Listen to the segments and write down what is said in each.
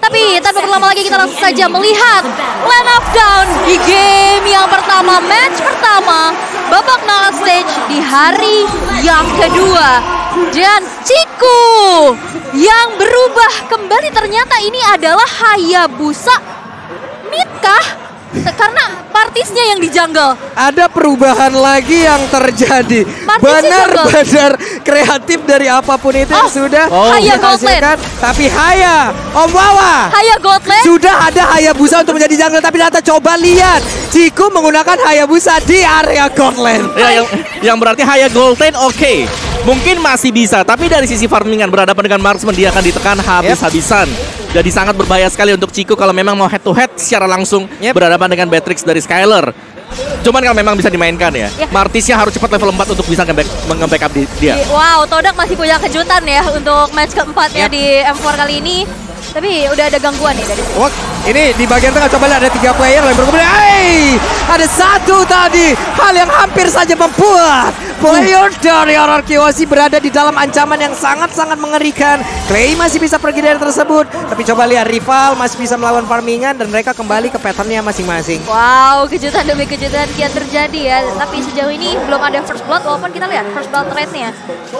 Tapi tanpa berlama lagi kita langsung saja melihat Land of Dawn di game yang pertama, match pertama, babak knockout stage di hari yang kedua. Dan Ciku yang berubah kembali, ternyata ini adalah Hayabusa Midkah? Karena partisnya yang di jungle. Ada perubahan lagi yang terjadi. Benar-benar kreatif dari apapun itu yang sudah Haya dihasilkan. Tapi Haya, Om Wawa, Haya Goldland sudah ada Hayabusa untuk menjadi jungle. Tapi ternyata coba lihat, Ciku menggunakan Hayabusa di area Goldland. Ya, yang berarti Haya Goldland oke. Mungkin masih bisa, tapi dari sisi farmingan berhadapan dengan marksman dia akan ditekan habis-habisan. Jadi sangat berbahaya sekali untuk Ciku kalau memang mau head to head secara langsung berhadapan dengan Beatrix dari Skyler. Cuman kalau memang bisa dimainkan ya, Martisnya harus cepat level 4 untuk bisa nge-backup dia. Wow, Todak masih punya kejutan ya untuk match keempatnya di M4 kali ini. Tapi udah ada gangguan nih dari sini. Ini di bagian tengah, coba lihat ada 3 player yang berkemudian. Ada satu tadi, hal yang hampir saja membuat player dari RRQ Oz berada di dalam ancaman yang sangat-sangat mengerikan. Clay masih bisa pergi dari tersebut, tapi coba lihat rival masih bisa melawan farmingan dan mereka kembali ke patternnya masing-masing. Wow, kejutan demi kejutan kian terjadi ya. Tapi sejauh ini belum ada first blood, walaupun kita lihat first blood trade-nya.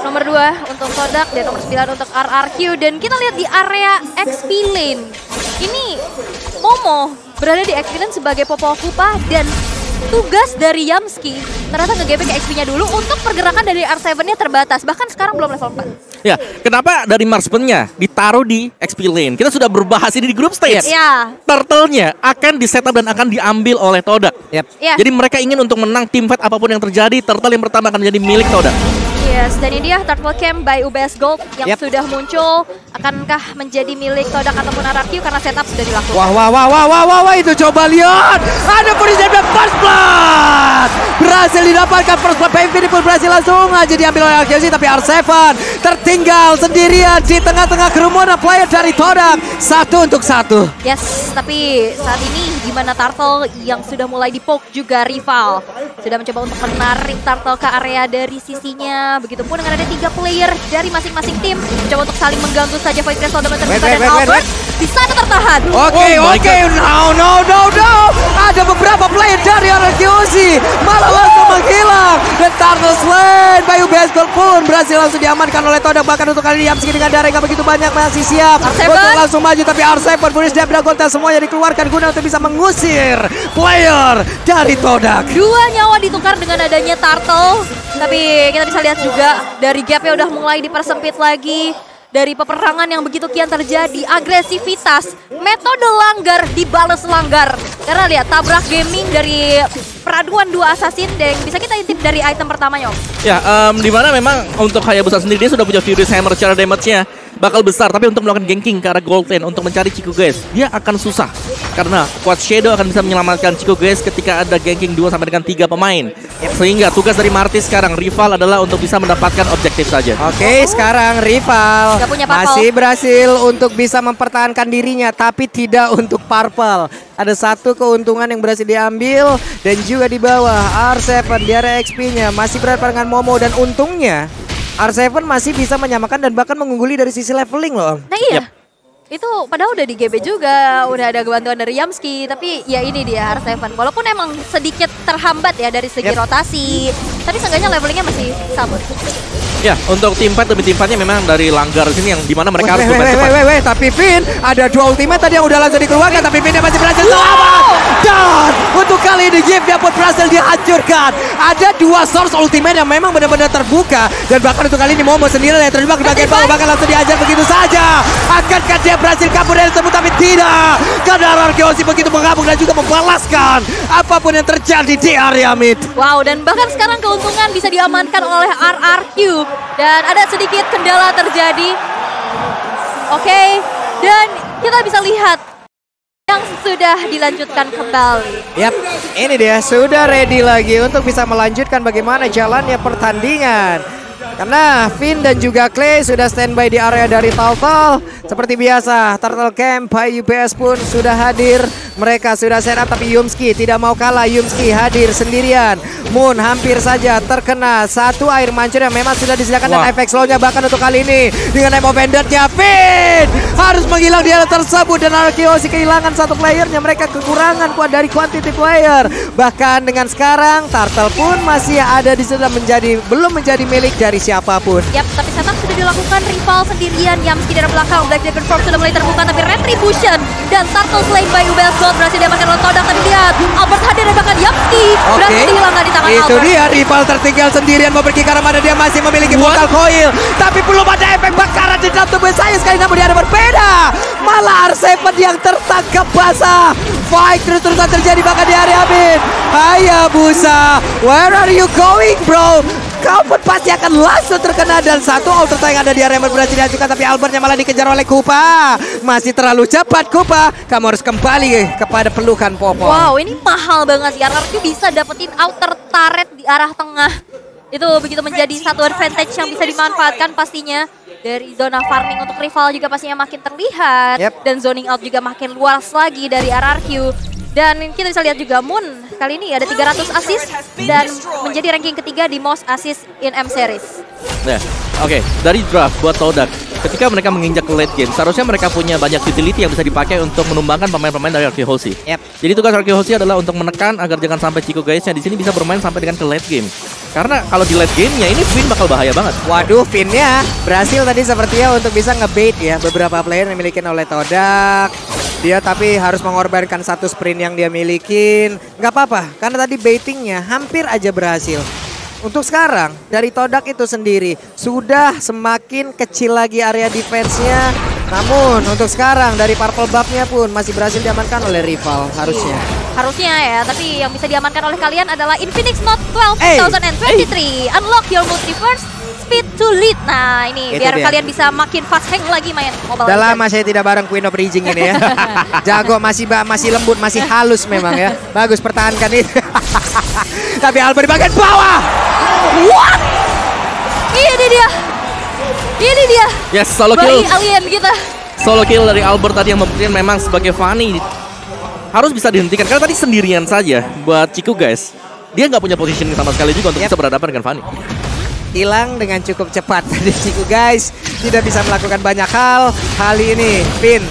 Nomor 2 untuk Todak dan nomor 9 untuk RRQ. Dan kita lihat di area XP lane. Ini Momo berada di XP lane sebagai Popokupa dan tugas dari Yamski ternyata nge-GP ke XP-nya dulu untuk pergerakan dari R7-nya terbatas. Bahkan sekarang belum level 4. Ya, kenapa dari marksman-nya ditaruh di XP lane? Kita sudah berbahas ini di group stage. Turtle-nya akan di-setup dan akan diambil oleh Todak. Jadi mereka ingin untuk menang team fight apapun yang terjadi, Turtle yang pertama akan menjadi milik Todak. Yes, dan ini dia Turtle Camp by UBS Gold yang sudah muncul. Akankah menjadi milik Todak ataupun RRQ karena setup sudah dilakukan? Wah, itu coba lihat. Ada position first blood. Berhasil didapatkan first blood. Painful pun berhasil langsung aja diambil oleh RRQ, tapi R7 tertinggal sendirian di tengah-tengah kerumunan player dari Todak. 1 untuk 1. Yes, tapi saat ini gimana Turtle yang sudah mulai di-poke juga rival. Sudah mencoba untuk menarik Turtle ke area dari sisinya. Begitupun dengan ada 3 player dari masing-masing tim. Coba untuk saling mengganggu saja Void Crystal dan Albert. Bisa tertahan. Oke. No. Ada beberapa player dari RRQ Oz malah langsung menghilang. Dan Turtle Slain by UBS Gold pun berhasil langsung diamankan oleh Todak. Bahkan untuk kali ini Yamski dengan darah yang begitu banyak masih siap untuk langsung maju. Tapi R7 Furious Dep Dragon semuanya dikeluarkan guna untuk bisa mengusir player dari Todak. 2 nyawa ditukar dengan adanya Turtle. Tapi kita bisa lihat juga dari gapnya udah mulai dipersempit lagi. Dari peperangan yang begitu kian terjadi, agresivitas, metode langgar dibalas langgar. Karena lihat tabrak gaming dari peraduan 2 assassin dan bisa kita intip dari item pertamanya, Om. Ya, dimana memang untuk Hayabusa sendiri dia sudah punya Furious Hammer, secara damage-nya bakal besar. Tapi untuk melakukan ganking ke arah gold lane untuk mencari Ciku guys, dia akan susah. Karena Quad Shadow akan bisa menyelamatkan Ciku guys ketika ada ganking 2 sampai dengan 3 pemain. Sehingga tugas dari Martis sekarang, rival adalah untuk bisa mendapatkan objektif saja. Oke, sekarang rival masih berhasil untuk bisa mempertahankan dirinya, tapi tidak untuk Purple. Ada 1 keuntungan yang berhasil diambil dan juga di bawah R7 di area XP-nya masih berhadapan dengan Momo dan untungnya R7 masih bisa menyamakan dan bahkan mengungguli dari sisi leveling loh. Nah iya. Itu padahal udah di GB juga, udah ada bantuan dari Yamski, tapi ya ini dia R7. Walaupun emang sedikit terhambat ya dari segi rotasi, tapi seenggaknya levelingnya masih sama. Ya, untuk tim fight lebih tim fightnya memang dari langgar sini yang dimana mereka harus bermain cepat. Tapi Finn ada 2 ultimate tadi yang udah langsung dikeluarkan, tapi Finn dia masih berhasil selamat. Dan untuk kali ini Gift dia pun berhasil dihancurkan. Ada 2 source ultimate yang memang benar-benar terbuka, dan bahkan untuk kali ini Momo sendiri yang terjebak di bagian bawah, bahkan langsung dihajar begitu saja. Akankah dia berhasil kabur dari tersebut? Tapi tidak, karena RRQ Oz begitu menggabung dan juga membalaskan apapun yang terjadi di area mid. Wow, dan bahkan sekarang keuntungan bisa diamankan oleh RRQ. Dan ada sedikit kendala terjadi. Oke, dan kita bisa lihat yang sudah dilanjutkan kembali. Yap, ini dia sudah ready lagi untuk bisa melanjutkan bagaimana jalannya pertandingan. Karena Finn dan juga Clay sudah standby di area dari Turtle. Seperti biasa, Turtle Camp by UBS pun sudah hadir. Mereka sudah set up, tapi Yumski tidak mau kalah. Yumski hadir sendirian. Moon hampir saja terkena satu air mancur yang memang sudah disediakan. Dan efek slownya bahkan untuk kali ini. Dengan name of Bandit-nya, Finn harus menghilang di area tersebut. Dan RRQ kehilangan satu playernya. Mereka kekurangan dari quantity player. Bahkan dengan sekarang, Turtle pun masih ada di sana belum menjadi milik dari siapapun. Yap, tapi setup sudah dilakukan. Rival sendirian, Yamski dari belakang. Black Dragon Force sudah mulai terbuka, tapi Retribution dan Turtle slain by UBS Gold berhasil diamankan oleh Todak. Tapi lihat, Albert hadir dan bahkan Yamski berhasil dihilangkan di tangan Albert. Itu dia, rival tertinggal sendirian mau pergi ke arah mana. Dia masih memiliki vokal coil, tapi belum ada efek bakaran di dalam tubuh saya sekali. Namun dia ada berbeda, malah R7 yang tertangkap basah. Fight terus-terusan terjadi bahkan di area mid. Hayabusa, where are you going bro? Kau pun pasti akan langsung terkena. Dan satu auto yang ada di area berhasil dihancurkan, tapi Albertnya malah dikejar oleh Kupa. Masih terlalu cepat Kupa. Kamu harus kembali kepada pelukan Popo. Wow, ini mahal banget sih. RRQ bisa dapetin outer turret di arah tengah. Itu begitu menjadi satu advantage yang bisa dimanfaatkan pastinya. Dari zona farming untuk rival juga pastinya makin terlihat. Dan zoning out juga makin luas lagi dari RRQ. Dan kita bisa lihat juga Moon kali ini ada 300 assist dan menjadi ranking ketiga di most assist in M series. Nah, oke. Dari draft buat Todak, ketika mereka menginjak ke late game, seharusnya mereka punya banyak utility yang bisa dipakai untuk menumbangkan pemain-pemain dari RRQ Hoshi. Jadi tugas RRQ Hoshi adalah untuk menekan agar jangan sampai Chico guysnya di sini bisa bermain sampai dengan ke late game. Karena kalau di late game-nya ini Finn bakal bahaya banget. Waduh, Finn-nya berhasil tadi sepertinya untuk bisa ngebait ya beberapa player yang dimiliki oleh Todak. Dia tapi harus mengorbankan satu sprint yang dia milikin. Nggak apa-apa, karena tadi baitingnya hampir aja berhasil. Untuk sekarang, dari Todak itu sendiri sudah semakin kecil lagi area defense-nya. Namun untuk sekarang dari purple buff-nya pun masih berhasil diamankan oleh rival harusnya. Harusnya ya, tapi yang bisa diamankan oleh kalian adalah Infinix Note 12 2023. Unlock your multiverse speed to lead. Nah ini itu biar dia. Kalian bisa makin fast hang lagi main Mobile Legends. Udah lama saya tidak bareng Queen of Raging ini ya. Jago, masih lembut, masih halus memang ya. Bagus, pertahankan itu. Tapi Albert di bagian bawah. What? Ini dia. Ini dia. Yes, solo kill. Alien kita. Solo kill dari Albert tadi yang membuktikan memang sebagai Fanny harus bisa dihentikan. Karena tadi sendirian saja buat Chico guys. Dia nggak punya positioning sama sekali juga untuk bisa berhadapan dengan Fanny. Hilang dengan cukup cepat tadi Chico guys. Tidak bisa melakukan banyak hal. Kali ini Finn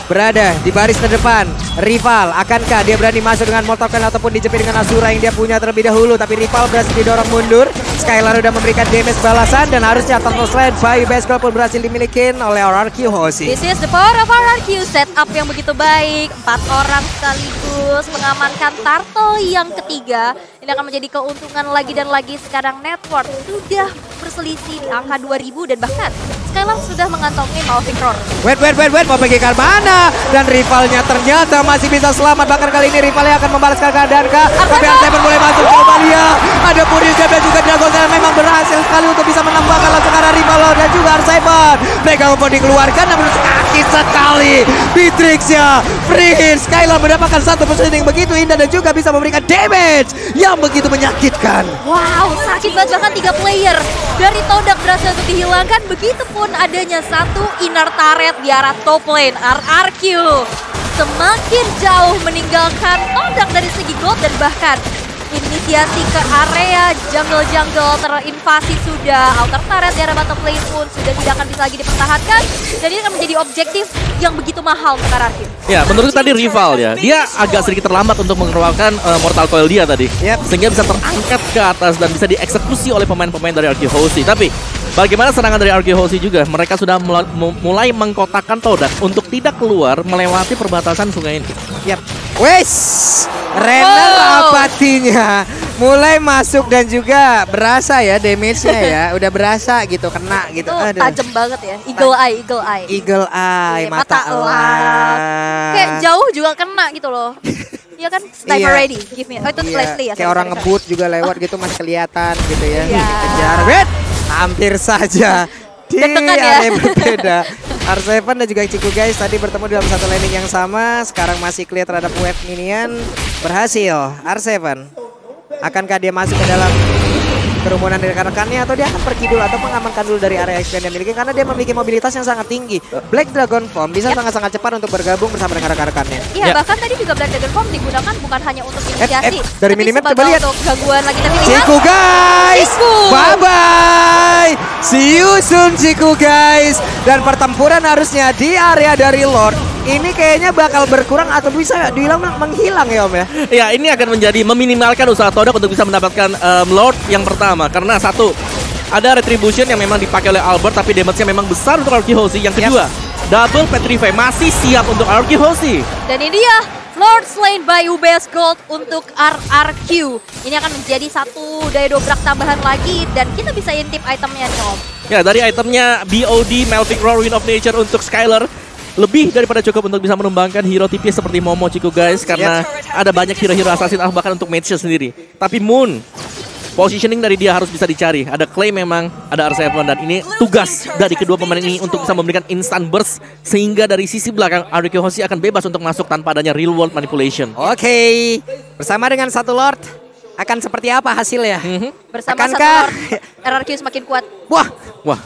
berada di baris terdepan. Rival, akankah dia berani masuk dengan Molotov ataupun dijepit dengan Asura yang dia punya terlebih dahulu. Tapi rival berhasil didorong mundur. Skylar udah memberikan damage balasan. Dan harusnya Turtle Sled by UBS Gold pun berhasil dimiliki oleh RRQ Hoshi. This is the power of RRQ. Setup yang begitu baik. 4 orang sekaligus mengamankan Turtle yang ketiga. Ini akan menjadi keuntungan lagi dan lagi. Sekarang network sudah berselisih di angka 2000 dan bahkan Skylar sudah mengantongi mau Victor. Wait, mau pergi ke mana? Dan rivalnya ternyata masih bisa selamat. Bahkan kali ini rivalnya akan membalaskan keadaan kah? Tapi R7 mulai masuk, coba lihat. Ada Pudis dan juga Dragon Slayer memang berhasil sekali untuk bisa menambahkan langsung arah rival dan juga R7. Mereka mau dikeluarkan namun kaki sekali. Beatrix-nya free hit. Skylar mendapatkan satu positioning begitu indah dan juga bisa memberikan damage yang begitu menyakitkan. Wow, sakit banget. Bahkan 3 player dari Todak berhasil untuk dihilangkan. Begitupun adanya satu inner turret di arah top lane. RRQ semakin jauh meninggalkan Todak dari segi gold dan bahkan inisiasi ke area jungle terinvasi sudah. Outer turret di arah bottom lane pun sudah tidak akan bisa lagi dipertahankan. Dan ini akan menjadi objektif yang begitu mahal untuk RRQ. Ya, menurut tadi rival ya, dia agak sedikit terlambat untuk mengeluarkan Mortal Coil dia tadi. Sehingga bisa terangkat ke atas dan bisa dieksekusi oleh pemain-pemain dari RRQ Hoshi. Tapi bagaimana serangan dari RRQ Hoshi juga? Mereka sudah mulai mengkotakkan Todak untuk tidak keluar melewati perbatasan sungai ini. Wes, Renner apatinya mulai masuk dan juga berasa ya damage-nya ya. Udah berasa gitu, kena gitu. Itu tajam banget ya. Eagle eye, mata elang. Kayak jauh juga kena gitu loh. Iya kan, sniper ready, give me. Oh itu Leslie ya. Kayak orang ngebut juga lewat gitu masih kelihatan gitu ya. Kejar, hampir saja di area berbeda. R7 dan juga Chico guys tadi bertemu dalam satu landing yang sama. Sekarang masih clear terhadap wave minion. Berhasil R7. Akankah dia masuk ke dalam kerumunan dari rekan-rekannya, atau dia akan pergi dulu atau mengamankan dulu dari area expand yang dimiliki karena dia memiliki mobilitas yang sangat tinggi. Black Dragon Form bisa sangat-sangat cepat untuk bergabung bersama dengan rekan-rekannya. Iya, bahkan tadi juga Black Dragon Form digunakan bukan hanya untuk inisiasi, dari minimap coba lihat untuk gangguan lagi tapi lihat. Ciku guys, bye bye, see you soon Ciku guys. Dan pertempuran harusnya di area dari Lord ini kayaknya bakal berkurang atau bisa dibilang menghilang ya Om ya. Ya, ini akan menjadi meminimalkan usaha Todak untuk bisa mendapatkan Lord yang pertama. Karena satu, ada Retribution yang memang dipakai oleh Albert tapi damage-nya memang besar untuk Arkyhosi. Yang kedua, double Petrify masih siap untuk Arkyhosi. Dan ini dia Lord slain by UBS Gold untuk RRQ. Ini akan menjadi satu daya dobrak tambahan lagi dan kita bisa intip itemnya nih Om. Ya, dari itemnya BOD Melvic Roar Wind of Nature untuk Skylar lebih daripada cukup untuk bisa menumbangkan hero tipis seperti Momo Ciku guys, karena ada banyak hero-hero assassin bahkan untuk match sendiri. Tapi Moon, positioning dari dia harus bisa dicari. Ada Clay memang, ada R7 dan ini tugas dari kedua pemain ini untuk bisa memberikan instant burst sehingga dari sisi belakang Arkyhosi akan bebas untuk masuk tanpa adanya real world manipulation. Oke, bersama dengan satu Lord akan seperti apa hasilnya? Bersama satu Lord, RRQ semakin kuat. Wah,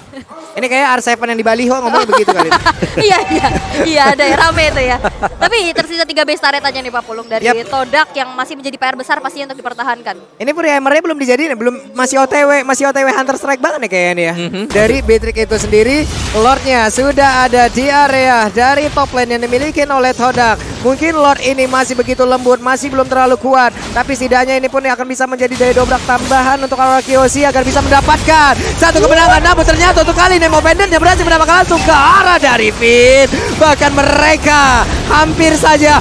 ini kayak R7 yang di Baliho ngomongnya begitu kali ini. Iya, ada yang rame itu ya. Tapi tersisa 3 base turret aja nih Pak Pulung dari Todak yang masih menjadi PR besar pastinya untuk dipertahankan. Ini Hammernya belum dijadiin, masih OTW Hunter Strike banget nih kayaknya ya. Dari Beatrix itu sendiri, Lordnya sudah ada di area dari top lane yang dimiliki oleh Todak. Mungkin Lord ini masih begitu lembut, masih belum terlalu kuat, tapi setidaknya ini pun akan bisa menjadi daya dobrak tambahan untuk Arkyhosi agar bisa mendapatkan satu kemenangan. Namun ternyata untuk kali ini Movenden yang berhasil mendapatkan langsung ke arah dari Finn. Bahkan mereka hampir saja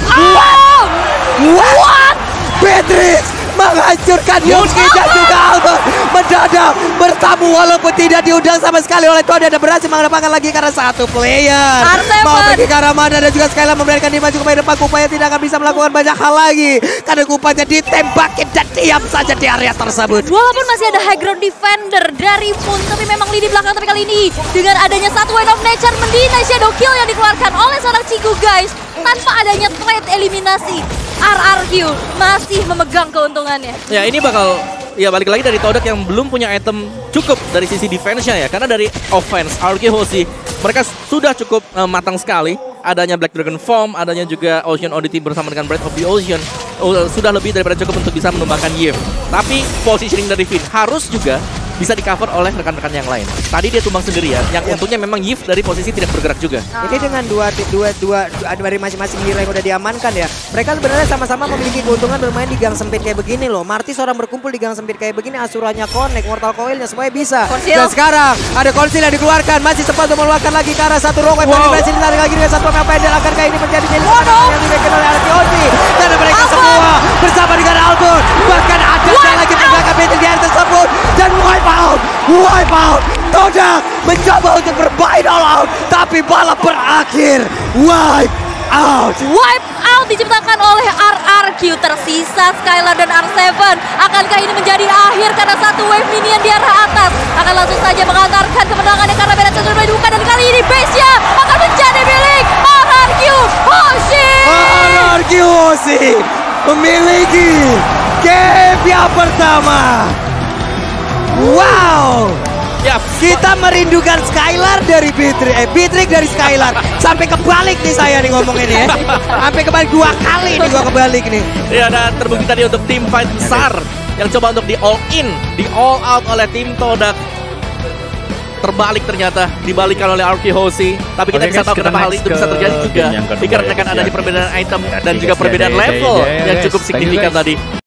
What? Beatrix menghancurkan Yoshi dan juga Albert mendadak bertamu walaupun tidak diundang sama sekali oleh Todak dan berhasil mendapatkan lagi karena satu player mau pergi ke arah mana dan juga Skylar memberikan dia maju ke depan. Kupanya tidak akan bisa melakukan banyak hal lagi karena Kupanya ditembakin dan diam saja di area tersebut. Walaupun masih ada high ground defender dari Moon, tapi memang lini belakang. Tapi kali ini dengan adanya satu Wind of Nature mendinai shadow kill yang dikeluarkan oleh seorang Ciku guys, tanpa adanya trade eliminasi, RRQ masih memegang keuntungannya. Ya, ini bakal balik lagi dari Todak yang belum punya item cukup dari sisi defense-nya ya. Karena dari offense Arkyhosi mereka sudah cukup matang sekali. Adanya Black Dragon Form, adanya juga Ocean Oddity bersama dengan Breath of the Ocean sudah lebih daripada cukup untuk bisa menumbangkan Yves. Tapi positioning dari Finn harus juga bisa di-cover oleh rekan-rekan yang lain. Tadi dia tumbang sendirian, yang untungnya memang Yves dari posisi tidak bergerak juga. Ini dengan dua dari masing-masing hero yang udah diamankan ya. Mereka sebenarnya sama-sama memiliki keuntungan bermain di gang sempit kayak begini loh. Martis orang berkumpul di gang sempit kayak begini, Asuranya connect, Mortal Coil-nya semuanya bisa. Dan sekarang ada konsil yang dikeluarkan, masih sempat untuk mengeluarkan lagi ke arah satu Rogue Wave. Berhasil ditarik lagi dengan satu pemain pendek. Akankah ini menjadi milik yang diberikan oleh Arkyhosi? Dan mereka semua bersama dengan Albert. Bahkan ada lagi pergerakan Beatrix di area tersebut. Dan wipe out. Todak mencoba untuk bermain all out, tapi balap berakhir wipe out diciptakan oleh RRQ. Tersisa Skylar dan R7. Akankah ini menjadi akhir karena satu wave minion di arah atas akan langsung saja mengantarkan kemenangannya karena beda sudah dibuka, dan kali ini base-nya akan menjadi milik Arkyhosi memiliki game yang pertama. Wow, kita merindukan Skylar dari Beatrix dari Skylar. Sampai kebalik nih saya nih ngomong ini ya. Sampai kebalik 2 kali nih gua kebalik nih. Ya, dan terbukti tadi untuk tim fight besar yang coba untuk di all in, di all out oleh tim Todak. Terbalik ternyata, dibalikan oleh Arkyhosi. Tapi kita bisa tahu kenapa hal itu bisa terjadi juga. Dikarenakan adanya perbedaan item dan juga perbedaan level yang cukup signifikan tadi.